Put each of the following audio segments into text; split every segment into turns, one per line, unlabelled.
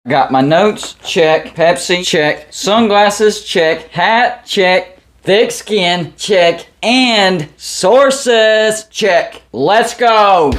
Got my notes, check. Pepsi, check. Sunglasses, check. Hat, check. Thick skin, check. And sources, check. Let's go.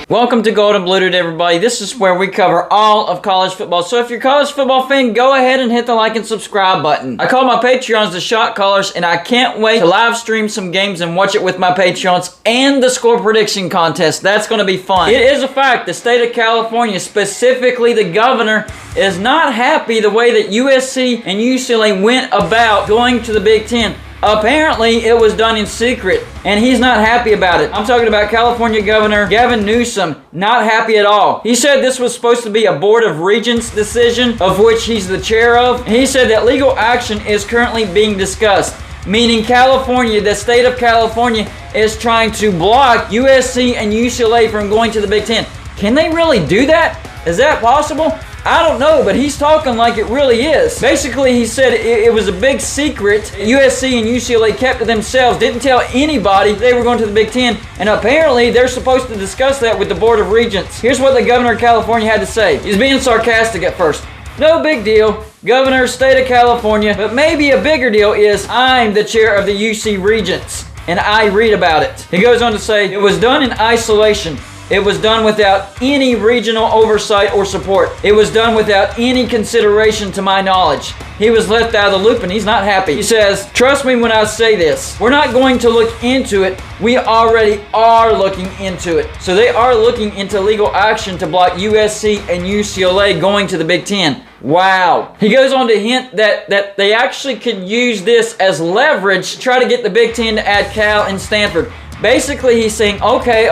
Welcome to Golden Bluted, everybody. This is where we cover all of college football. So if you're a college football fan, go ahead and hit the like and subscribe button. I call my Patreons the shot callers, and I can't wait to live stream some games and watch it with my Patreons and the score prediction contest. That's going to be fun. It is a fact. The state of California, specifically the governor, is not happy the way that USC and UCLA went about going to the Big Ten. Apparently, it was done in secret, and he's not happy about it. I'm talking about California Governor Gavin Newsom, not happy at all. He said this was supposed to be a Board of Regents decision, of which he's the chair of. And he said that legal action is currently being discussed, meaning California, the state of California, is trying to block USC and UCLA from going to the Big Ten. Can they really do that? Is that possible? I don't know, but he's talking like it really is. Basically, he said it was a big secret USC and UCLA kept to themselves, didn't tell anybody they were going to the Big Ten, and apparently they're supposed to discuss that with the Board of Regents. Here's what the governor of California had to say. He's being sarcastic at first. No big deal, Governor, state of California, but maybe a bigger deal is I'm the chair of the UC Regents, and I read about it. He goes on to say, it was done in isolation. It was done without any regional oversight or support. It was done without any consideration to my knowledge. He was left out of the loop and he's not happy. He says, trust me when I say this. We're not going to look into it. We already are looking into it. So they are looking into legal action to block USC and UCLA going to the Big Ten. Wow. He goes on to hint that they actually could use this as leverage to try to get the Big Ten to add Cal and Stanford. Basically, he's saying, okay,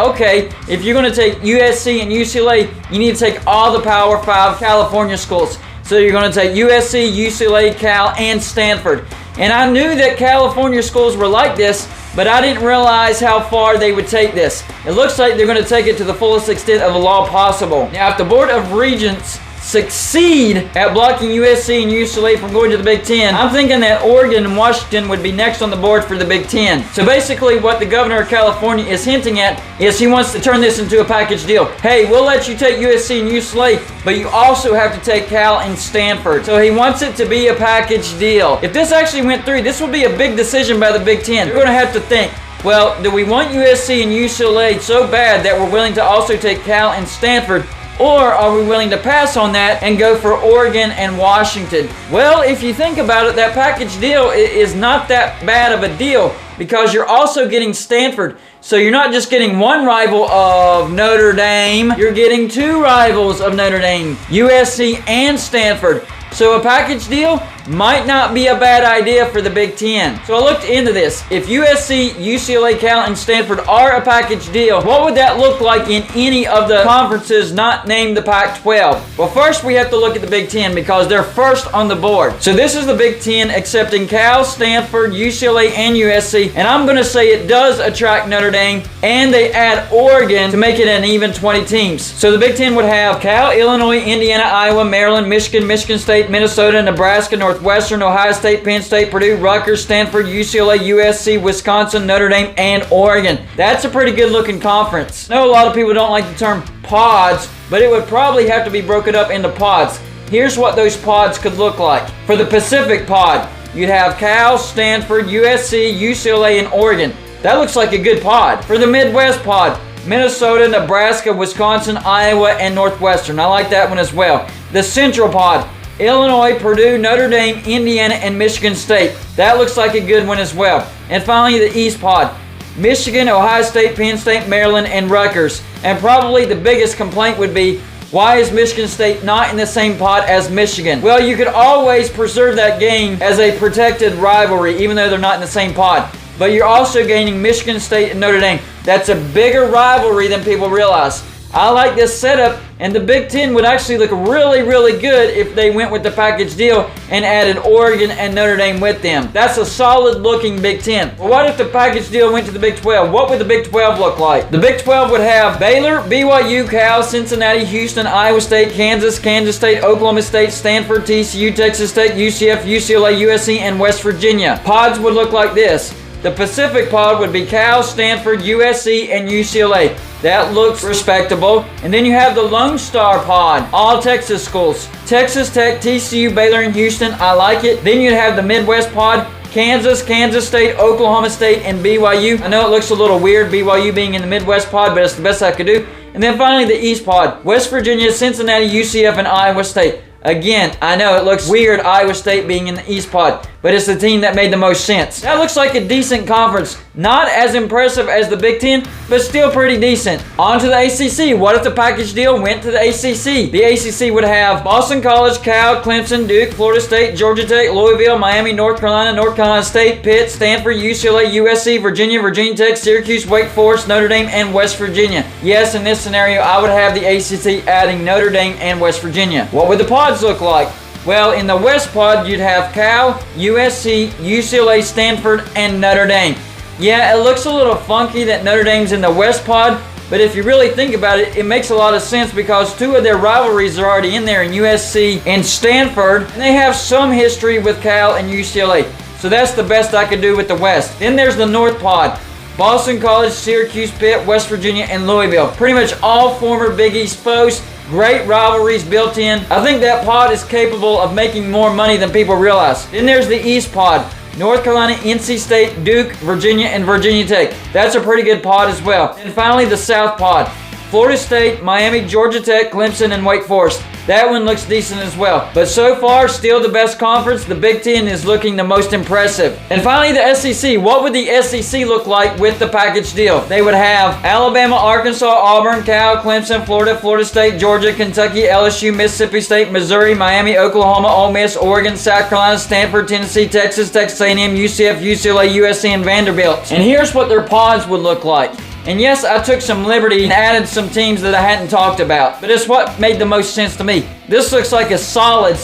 if you're going to take USC and UCLA, you need to take all the Power 5 California schools. So you're going to take USC, UCLA, Cal, and Stanford. And I knew that California schools were like this, but I didn't realize how far they would take this. It looks like they're going to take it to the fullest extent of the law possible. Now, if the Board of Regents succeed at blocking USC and UCLA from going to the Big Ten, I'm thinking that Oregon and Washington would be next on the board for the Big Ten. So basically what the governor of California is hinting at is he wants to turn this into a package deal. Hey, we'll let you take USC and UCLA, but you also have to take Cal and Stanford. So he wants it to be a package deal. If this actually went through, this would be a big decision by the Big Ten. They're going to have to think, well, do we want USC and UCLA so bad that we're willing to also take Cal and Stanford? Or are we willing to pass on that and go for Oregon and Washington? Well, if you think about it, that package deal is not that bad of a deal because you're also getting Stanford. So you're not just getting one rival of Notre Dame, you're getting two rivals of Notre Dame, USC and Stanford. So a package deal might not be a bad idea for the Big Ten. So I looked into this. If USC, UCLA, Cal, and Stanford are a package deal, what would that look like in any of the conferences not named the Pac-12? Well, first we have to look at the Big Ten because they're first on the board. So this is the Big Ten accepting Cal, Stanford, UCLA, and USC. And I'm going to say it does attract Notre Dame, and they add Oregon to make it an even 20 teams. So the Big Ten would have Cal, Illinois, Indiana, Iowa, Maryland, Michigan, Michigan State, Minnesota, Nebraska, Northwestern, Ohio State, Penn State, Purdue, Rutgers, Stanford, UCLA, USC, Wisconsin, Notre Dame, and Oregon. That's a pretty good looking conference. I know a lot of people don't like the term pods, but it would probably have to be broken up into pods. Here's what those pods could look like. For the Pacific pod, you'd have Cal, Stanford, USC, UCLA, and Oregon. That looks like a good pod. For the Midwest pod, Minnesota, Nebraska, Wisconsin, Iowa, and Northwestern. I like that one as well. The Central pod, Illinois, Purdue, Notre Dame, Indiana, and Michigan State. That looks like a good one as well. And finally, the East pod, Michigan, Ohio State, Penn State, Maryland, and Rutgers. And probably the biggest complaint would be, why is Michigan State not in the same pod as Michigan? Well, you could always preserve that game as a protected rivalry, even though they're not in the same pod. But you're also gaining Michigan State and Notre Dame. That's a bigger rivalry than people realize. I like this setup, and the Big Ten would actually look really, really good if they went with the package deal and added Oregon and Notre Dame with them. That's a solid looking Big Ten. Well, what if the package deal went to the Big 12? What would the Big 12 look like? The Big 12 would have Baylor, BYU, Cal, Cincinnati, Houston, Iowa State, Kansas State, Oklahoma State, Stanford, TCU, Texas State, UCF, UCLA, USC, and West Virginia. Pods would look like this. The Pacific pod would be Cal, Stanford, USC, and UCLA. That looks respectable. And then you have the Lone Star pod, all Texas schools. Texas Tech, TCU, Baylor, and Houston. I like it. Then you'd have the Midwest pod, Kansas State, Oklahoma State, and BYU. I know it looks a little weird, BYU being in the Midwest pod, but it's the best I could do. And then finally the East pod, West Virginia, Cincinnati, UCF, and Iowa State. Again, I know it looks weird, Iowa State being in the East pod, but it's the team that made the most sense. That looks like a decent conference. Not as impressive as the Big Ten, but still pretty decent. On to the ACC. What if the package deal went to the ACC? The ACC would have Boston College, Cal, Clemson, Duke, Florida State, Georgia Tech, Louisville, Miami, North Carolina State, Pitt, Stanford, UCLA, USC, Virginia Tech, Syracuse, Wake Forest, Notre Dame, and West Virginia. Yes, in this scenario, I would have the ACC adding Notre Dame and West Virginia. What would the pods look like? Well, in the West pod, you'd have Cal, USC, UCLA, Stanford, and Notre Dame. Yeah, it looks a little funky that Notre Dame's in the West pod, but if you really think about it, it makes a lot of sense because two of their rivalries are already in there in USC and Stanford, and they have some history with Cal and UCLA. So that's the best I could do with the West. Then there's the North pod. Boston College, Syracuse, Pitt, West Virginia, and Louisville. Pretty much all former Big East foes. Great rivalries built in. I think that pod is capable of making more money than people realize. Then there's the East pod. North Carolina, NC State, Duke, Virginia, and Virginia Tech. That's a pretty good pod as well. And finally, the South pod. Florida State, Miami, Georgia Tech, Clemson, and Wake Forest. That one looks decent as well. But so far, still the best conference. The Big Ten is looking the most impressive. And finally, the SEC. What would the SEC look like with the package deal? They would have Alabama, Arkansas, Auburn, Cal, Clemson, Florida State, Georgia, Kentucky, LSU, Mississippi State, Missouri, Miami, Oklahoma, Ole Miss, Oregon, South Carolina, Stanford, Tennessee, Texas A&M, UCF, UCLA, USC, and Vanderbilt. And here's what their pods would look like. And yes, I took some liberty and added some teams that I hadn't talked about, but it's what made the most sense to me. This looks like a solid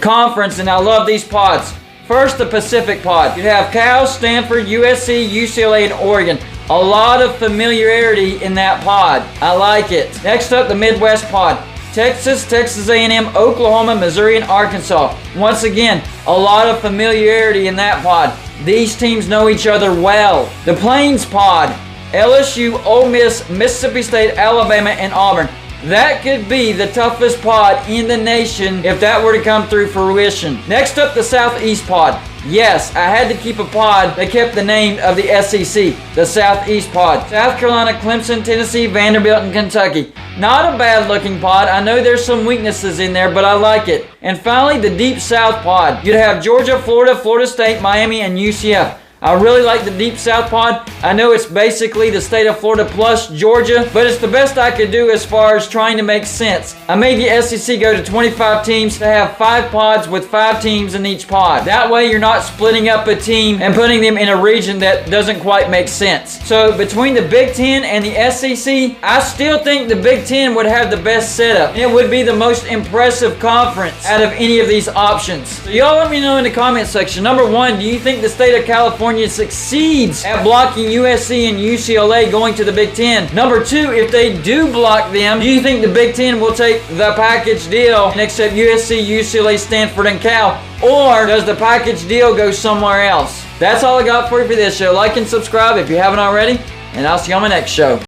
conference, and I love these pods. First, the Pacific pod. You'd have Cal, Stanford, USC, UCLA, and Oregon. A lot of familiarity in that pod. I like it. Next up, the Midwest pod. Texas A&M, Oklahoma, Missouri, and Arkansas. Once again, a lot of familiarity in that pod. These teams know each other well. The Plains pod. LSU, Ole Miss, Mississippi State, Alabama, and Auburn. That could be the toughest pod in the nation if that were to come through fruition. Next up, the Southeast pod. Yes, I had to keep a pod that kept the name of the SEC, the Southeast pod. South Carolina, Clemson, Tennessee, Vanderbilt, and Kentucky. Not a bad looking pod. I know there's some weaknesses in there, but I like it. And finally, the Deep South pod. You'd have Georgia, Florida State, Miami, and UCF. I really like the Deep South pod. I know it's basically the state of Florida plus Georgia, but it's the best I could do as far as trying to make sense. I made the SEC go to 25 teams to have 5 pods with 5 teams in each pod. That way you're not splitting up a team and putting them in a region that doesn't quite make sense. So between the Big Ten and the SEC, I still think the Big Ten would have the best setup. It would be the most impressive conference out of any of these options. So y'all let me know in the comment section. Number 1, do you think the state of California succeeds at blocking USC and UCLA going to the Big Ten? Number 2, if they do block them, do you think the Big Ten will take the package deal and accept USC, UCLA, Stanford, and Cal? Or does the package deal go somewhere else? That's all I got for you for this show. Like and subscribe if you haven't already, and I'll see you on my next show.